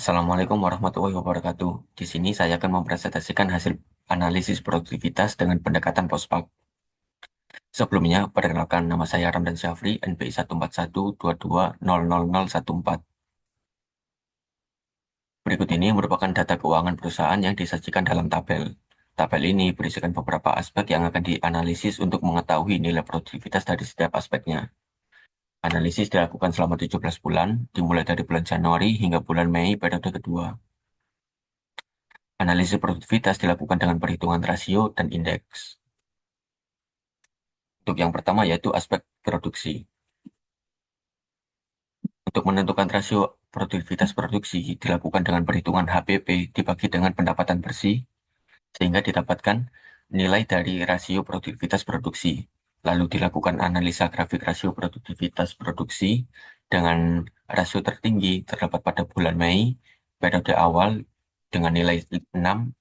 Assalamualaikum warahmatullahi wabarakatuh. Di sini saya akan mempresentasikan hasil analisis produktivitas dengan pendekatan postpak. Sebelumnya, perkenalkan nama saya Ramdan Syafri, NPI 14122000014. Berikut ini merupakan data keuangan perusahaan yang disajikan dalam tabel. Tabel ini berisikan beberapa aspek yang akan dianalisis untuk mengetahui nilai produktivitas dari setiap aspeknya. Analisis dilakukan selama 17 bulan, dimulai dari bulan Januari hingga bulan Mei periode kedua. Analisis produktivitas dilakukan dengan perhitungan rasio dan indeks. Untuk yang pertama yaitu aspek produksi. Untuk menentukan rasio produktivitas produksi dilakukan dengan perhitungan HPP dibagi dengan pendapatan bersih, sehingga didapatkan nilai dari rasio produktivitas produksi. Lalu dilakukan analisa grafik rasio produktivitas produksi dengan rasio tertinggi terdapat pada bulan Mei, periode awal dengan nilai 6,56.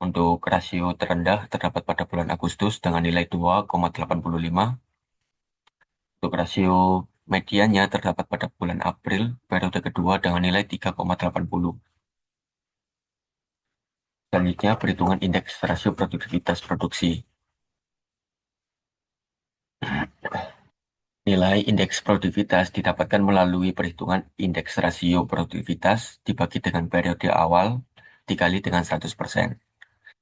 Untuk rasio terendah terdapat pada bulan Agustus dengan nilai 2,85. Untuk rasio mediannya terdapat pada bulan April periode kedua dengan nilai 3,80. Selanjutnya, perhitungan indeks rasio produktivitas produksi. Nilai indeks produktivitas didapatkan melalui perhitungan indeks rasio produktivitas dibagi dengan periode awal dikali dengan 100%,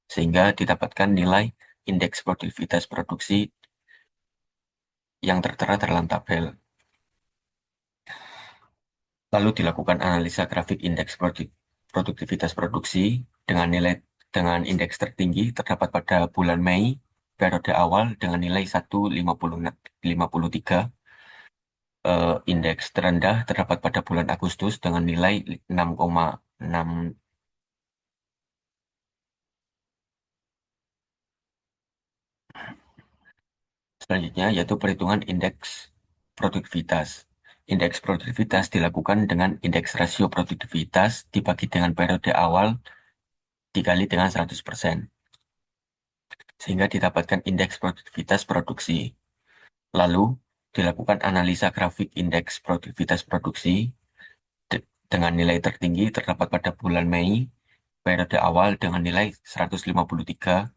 sehingga didapatkan nilai indeks produktivitas produksi yang tertera dalam tabel. Lalu dilakukan analisa grafik indeks produktivitas produksi dengan indeks tertinggi terdapat pada bulan Mei periode awal dengan nilai 1,53. Indeks terendah terdapat pada bulan Agustus dengan nilai 6,6. Selanjutnya yaitu perhitungan indeks produktivitas. Indeks produktivitas dilakukan dengan indeks rasio produktivitas dibagi dengan periode awal dikali dengan 100%, sehingga didapatkan indeks produktivitas produksi. Lalu, dilakukan analisa grafik indeks produktivitas produksi dengan nilai tertinggi terdapat pada bulan Mei, periode awal dengan nilai 153,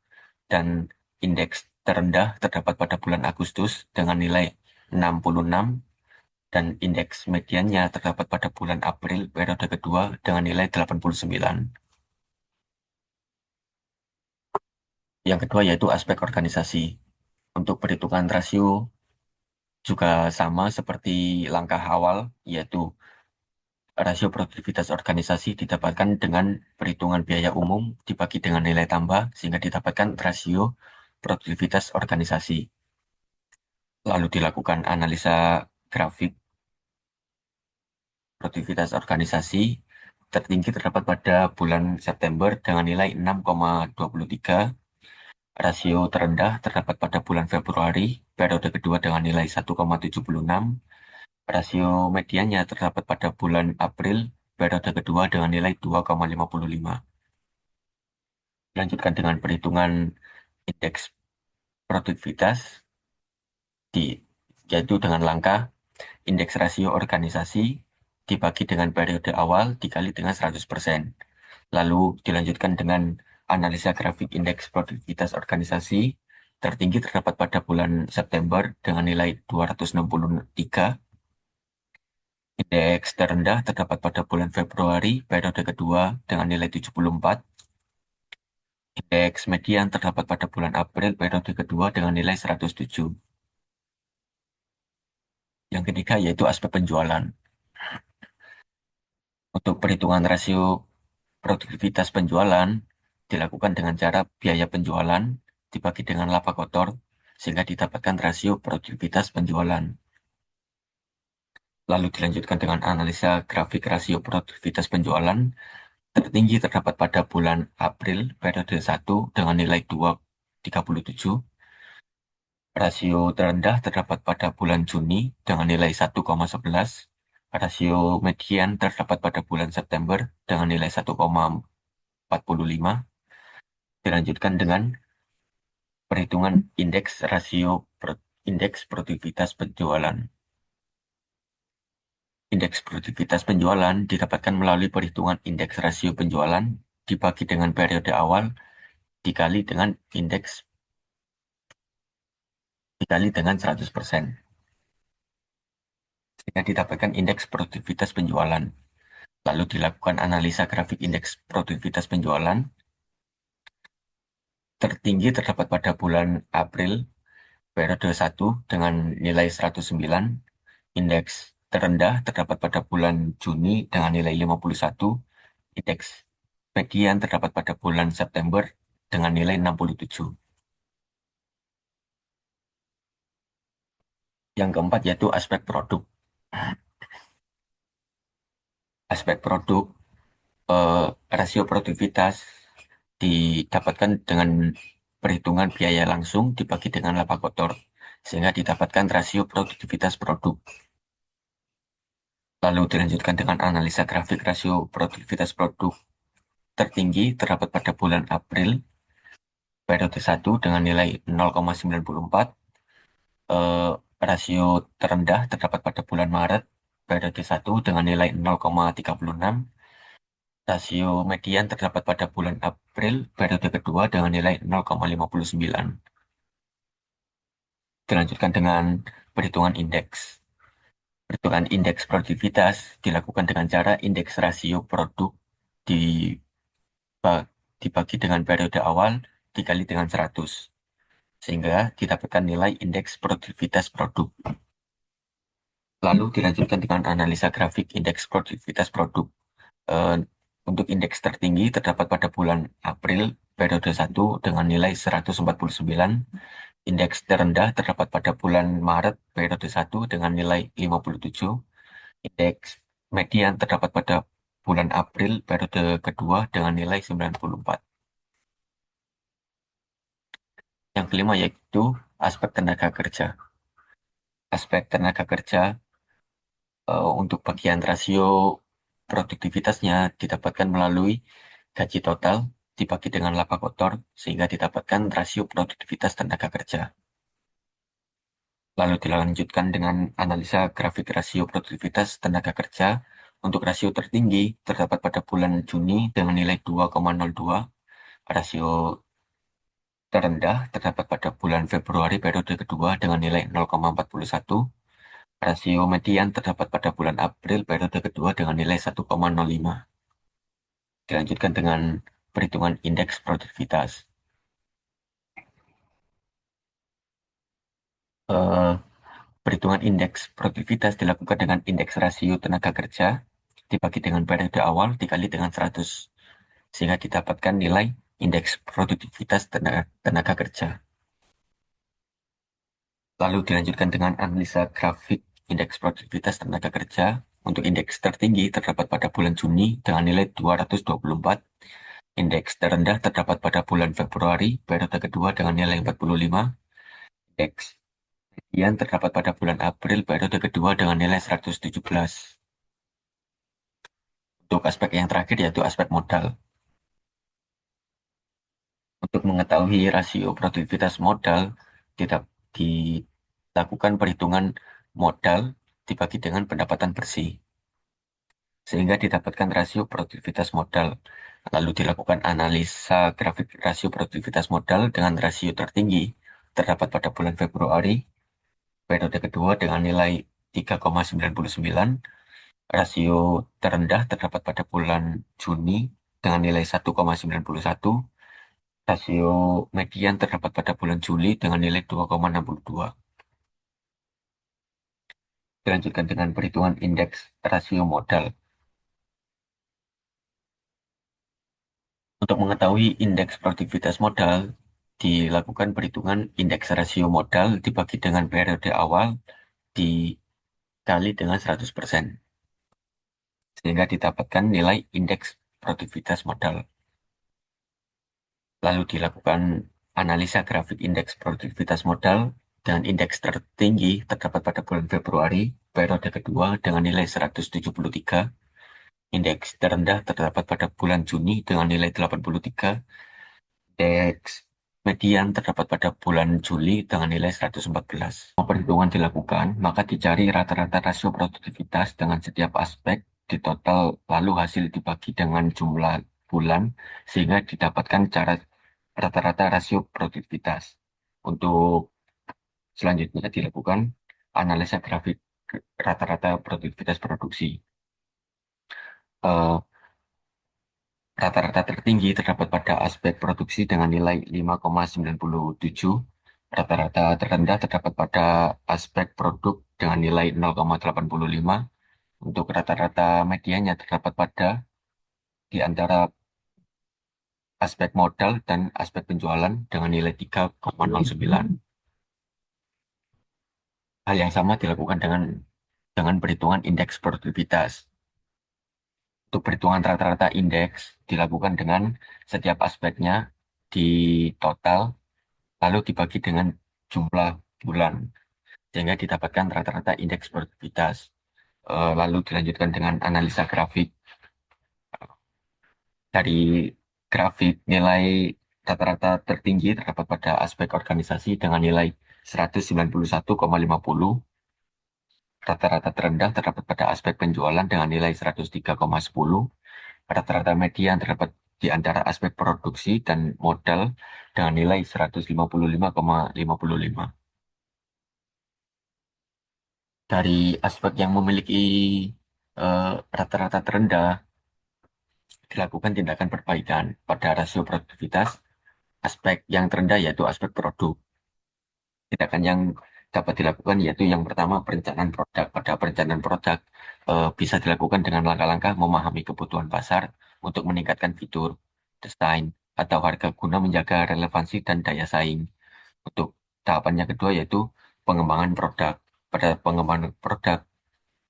dan indeks terendah terdapat pada bulan Agustus dengan nilai 66, dan indeks mediannya terdapat pada bulan April periode kedua dengan nilai 89. Yang kedua yaitu aspek organisasi. Untuk perhitungan rasio juga sama seperti langkah awal, yaitu rasio produktivitas organisasi didapatkan dengan perhitungan biaya umum dibagi dengan nilai tambah, sehingga didapatkan rasio produktivitas organisasi. Lalu dilakukan analisa grafik produktivitas organisasi, tertinggi terdapat pada bulan September dengan nilai 6,23. Rasio terendah terdapat pada bulan Februari, periode kedua dengan nilai 1,76. Rasio mediannya terdapat pada bulan April, periode kedua dengan nilai 2,55. Lanjutkan dengan perhitungan indeks produktivitas, di, yaitu dengan langkah indeks rasio organisasi dibagi dengan periode awal dikali dengan 100%. Lalu dilanjutkan dengan analisa grafik indeks produktivitas organisasi, tertinggi terdapat pada bulan September dengan nilai 263. Indeks terendah terdapat pada bulan Februari periode kedua dengan nilai 74. Indeks median terdapat pada bulan April periode kedua dengan nilai 107. Yang ketiga yaitu aspek penjualan. Untuk perhitungan rasio produktivitas penjualan dilakukan dengan cara biaya penjualan dibagi dengan laba kotor, sehingga didapatkan rasio produktivitas penjualan. Lalu dilanjutkan dengan analisa grafik rasio produktivitas penjualan. Tertinggi terdapat pada bulan April periode 1 dengan nilai 2,37. Rasio terendah terdapat pada bulan Juni dengan nilai 1,11. Rasio median terdapat pada bulan September dengan nilai 1,45. Dilanjutkan dengan perhitungan indeks produktivitas penjualan. Indeks produktivitas penjualan didapatkan melalui perhitungan indeks rasio penjualan dibagi dengan periode awal dikali dengan indeks dikali dengan 100%. Sehingga didapatkan indeks produktivitas penjualan. Lalu dilakukan analisa grafik indeks produktivitas penjualan. Tertinggi terdapat pada bulan April periode 1 dengan nilai 109. Indeks terendah terdapat pada bulan Juni dengan nilai 51. Indeks median terdapat pada bulan September dengan nilai 67. Yang keempat yaitu aspek produk. Aspek produk, eh, rasio produktivitas didapatkan dengan perhitungan biaya langsung dibagi dengan laba kotor, sehingga didapatkan rasio produktivitas produk. Lalu dilanjutkan dengan analisa grafik rasio produktivitas produk. Tertinggi terdapat pada bulan April periode 1 dengan nilai 0,94. Eh, Rasio terendah terdapat pada bulan Maret periode 1 dengan nilai 0,36. Rasio median terdapat pada bulan April periode kedua dengan nilai 0,59. Dilanjutkan dengan perhitungan indeks. Perhitungan indeks produktivitas dilakukan dengan cara indeks rasio produk diba- dibagi dengan periode awal dikali dengan 100, sehingga didapatkan nilai indeks produktivitas produk. Lalu dilanjutkan dengan analisa grafik indeks produktivitas produk. Eh, untuk indeks tertinggi terdapat pada bulan April periode 1 dengan nilai 149. Indeks terendah terdapat pada bulan Maret periode 1 dengan nilai 57. Indeks median terdapat pada bulan April periode kedua dengan nilai 94. Yang kelima yaitu aspek tenaga kerja. Aspek tenaga kerja, untuk bagian rasio produktivitasnya didapatkan melalui gaji total dibagi dengan laba kotor sehingga didapatkan rasio produktivitas tenaga kerja. Lalu dilanjutkan dengan analisa grafik rasio produktivitas tenaga kerja. Untuk rasio tertinggi terdapat pada bulan Juni dengan nilai 2,02. Rasio terendah terdapat pada bulan Februari periode kedua dengan nilai 0,41. Rasio median terdapat pada bulan April periode kedua dengan nilai 1,05. Dilanjutkan dengan perhitungan indeks produktivitas. Eh, Perhitungan indeks produktivitas dilakukan dengan indeks rasio tenaga kerja dibagi dengan periode awal dikali dengan 100, sehingga didapatkan nilai indeks produktivitas tenaga kerja. Lalu dilanjutkan dengan analisa grafik indeks produktivitas tenaga kerja. Untuk indeks tertinggi terdapat pada bulan Juni dengan nilai 224. Indeks terendah terdapat pada bulan Februari periode kedua dengan nilai 45. Indeks median terdapat pada bulan April periode kedua dengan nilai 117. Untuk aspek yang terakhir yaitu aspek modal. Untuk mengetahui rasio produktivitas modal, tidak dilakukan perhitungan modal dibagi dengan pendapatan bersih, sehingga didapatkan rasio produktivitas modal. Lalu dilakukan analisa grafik rasio produktivitas modal dengan rasio tertinggi terdapat pada bulan Februari periode kedua dengan nilai 3,99. Rasio terendah terdapat pada bulan Juni dengan nilai 1,91. Rasio median terdapat pada bulan Juli dengan nilai 2,62. Dilanjutkan dengan perhitungan indeks rasio modal. Untuk mengetahui indeks produktivitas modal, dilakukan perhitungan indeks rasio modal dibagi dengan periode awal dikali dengan 100%, sehingga didapatkan nilai indeks produktivitas modal. Lalu dilakukan analisa grafik indeks produktivitas modal dengan indeks tertinggi terdapat pada bulan Februari periode kedua dengan nilai 173. Indeks terendah terdapat pada bulan Juni dengan nilai 83. Indeks median terdapat pada bulan Juli dengan nilai 114. Kalau perhitungan dilakukan, maka dicari rata-rata rasio produktivitas dengan setiap aspek di total, lalu hasil dibagi dengan jumlah bulan, sehingga didapatkan cara rata-rata rasio produktivitas. Untuk selanjutnya dilakukan analisa grafik rata-rata produktivitas produksi. Eh, Rata-rata tertinggi terdapat pada aspek produksi dengan nilai 5,97. Rata-rata terendah terdapat pada aspek produk dengan nilai 0,85. Untuk rata-rata medianya terdapat pada di antara aspek modal dan aspek penjualan dengan nilai 3,09. Hal yang sama dilakukan dengan perhitungan indeks produktivitas. Untuk perhitungan rata-rata indeks dilakukan dengan setiap aspeknya di total lalu dibagi dengan jumlah bulan, sehingga didapatkan rata-rata indeks produktivitas. Lalu dilanjutkan dengan analisa grafik. Dari grafik nilai rata-rata tertinggi terdapat pada aspek organisasi dengan nilai 191,50. Rata-rata terendah terdapat pada aspek penjualan dengan nilai 103,10. Rata-rata median terdapat di antara aspek produksi dan modal dengan nilai 155,55. Dari aspek yang memiliki rata-rata terendah, dilakukan tindakan perbaikan pada rasio produktivitas. Aspek yang terendah yaitu aspek produk. Tindakan yang dapat dilakukan yaitu yang pertama perencanaan produk. Pada perencanaan produk bisa dilakukan dengan langkah-langkah memahami kebutuhan pasar untuk meningkatkan fitur, desain, atau harga guna menjaga relevansi dan daya saing. Untuk tahapan yang kedua yaitu pengembangan produk. Pada pengembangan produk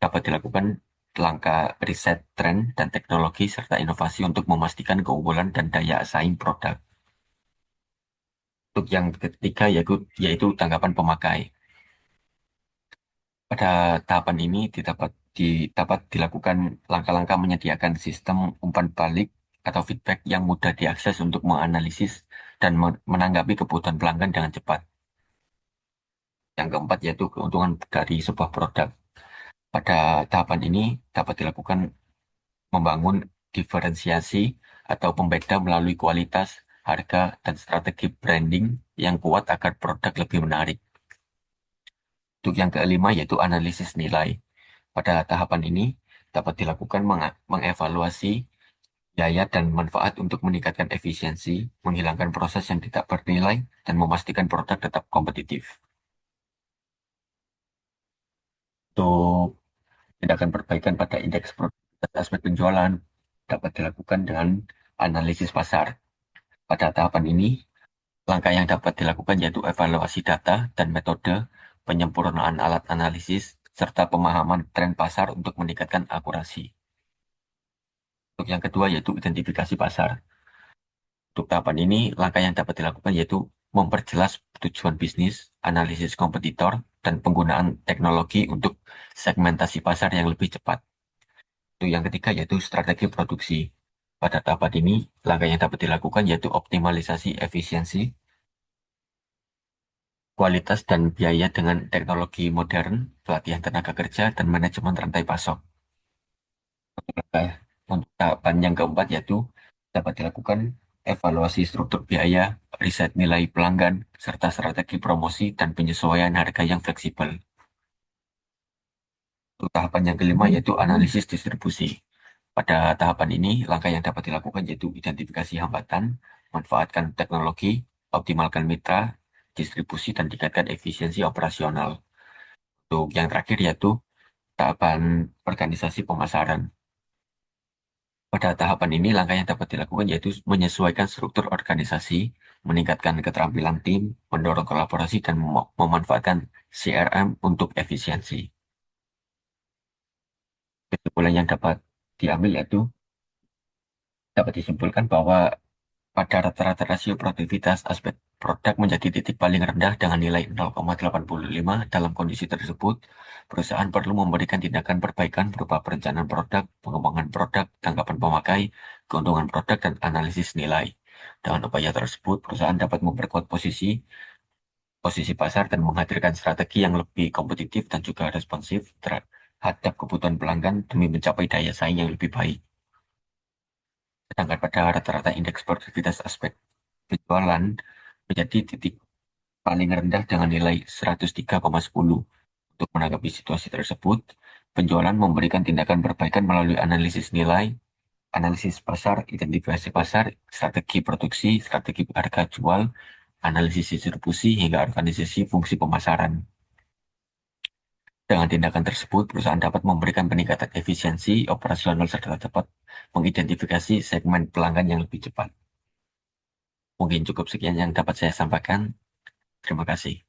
dapat dilakukan langkah riset tren dan teknologi serta inovasi untuk memastikan keunggulan dan daya saing produk. Untuk yang ketiga yaitu tanggapan pemakai. Pada tahapan ini dapat dilakukan langkah-langkah menyediakan sistem umpan balik atau feedback yang mudah diakses untuk menganalisis dan menanggapi kebutuhan pelanggan dengan cepat. Yang keempat yaitu keuntungan dari sebuah produk. Pada tahapan ini dapat dilakukan membangun diferensiasi atau pembeda melalui kualitas, harga, dan strategi branding yang kuat agar produk lebih menarik. Untuk yang kelima yaitu analisis nilai. Pada tahapan ini dapat dilakukan mengevaluasi biaya dan manfaat untuk meningkatkan efisiensi, menghilangkan proses yang tidak bernilai, dan memastikan produk tetap kompetitif. Untuk tindakan perbaikan pada indeks produktivitas aspek penjualan dapat dilakukan dengan analisis pasar. Pada tahapan ini, langkah yang dapat dilakukan yaitu evaluasi data dan metode, penyempurnaan alat analisis, serta pemahaman tren pasar untuk meningkatkan akurasi. Untuk yang kedua yaitu identifikasi pasar. Untuk tahapan ini, langkah yang dapat dilakukan yaitu memperjelas tujuan bisnis, analisis kompetitor, dan penggunaan teknologi untuk segmentasi pasar yang lebih cepat. Untuk yang ketiga yaitu strategi produksi. Pada tahapan ini, langkah yang dapat dilakukan yaitu optimalisasi efisiensi, kualitas dan biaya dengan teknologi modern, pelatihan tenaga kerja, dan manajemen rantai pasok. Langkah untuk tahapan yang keempat yaitu dapat dilakukan evaluasi struktur biaya, riset nilai pelanggan, serta strategi promosi dan penyesuaian harga yang fleksibel. Untuk tahapan yang kelima yaitu analisis distribusi. Pada tahapan ini, langkah yang dapat dilakukan yaitu identifikasi hambatan, manfaatkan teknologi, optimalkan mitra, distribusi, dan tingkatkan efisiensi operasional. Untuk yang terakhir yaitu tahapan organisasi pemasaran. Pada tahapan ini, langkah yang dapat dilakukan yaitu menyesuaikan struktur organisasi, meningkatkan keterampilan tim, mendorong kolaborasi, dan memanfaatkan CRM untuk efisiensi. Kesimpulan yang dapat diambil yaitu dapat disimpulkan bahwa pada rata-rata rasio produktivitas aspek produk menjadi titik paling rendah dengan nilai 0,85. Dalam kondisi tersebut, perusahaan perlu memberikan tindakan perbaikan berupa perencanaan produk, pengembangan produk, tanggapan pemakai, keuntungan produk, dan analisis nilai. Dengan upaya tersebut, perusahaan dapat memperkuat posisi pasar dan menghadirkan strategi yang lebih kompetitif dan juga responsif terhadap kebutuhan pelanggan demi mencapai daya saing yang lebih baik. Sedangkan pada rata-rata indeks produktivitas aspek penjualan menjadi titik paling rendah dengan nilai 103,10. Untuk menanggapi situasi tersebut, penjualan memberikan tindakan perbaikan melalui analisis nilai, analisis pasar, identifikasi pasar, strategi produksi, strategi harga jual, analisis distribusi, hingga organisasi fungsi pemasaran. Dengan tindakan tersebut, perusahaan dapat memberikan peningkatan efisiensi operasional serta dapat mengidentifikasi segmen pelanggan yang lebih cepat. Mungkin cukup sekian yang dapat saya sampaikan. Terima kasih.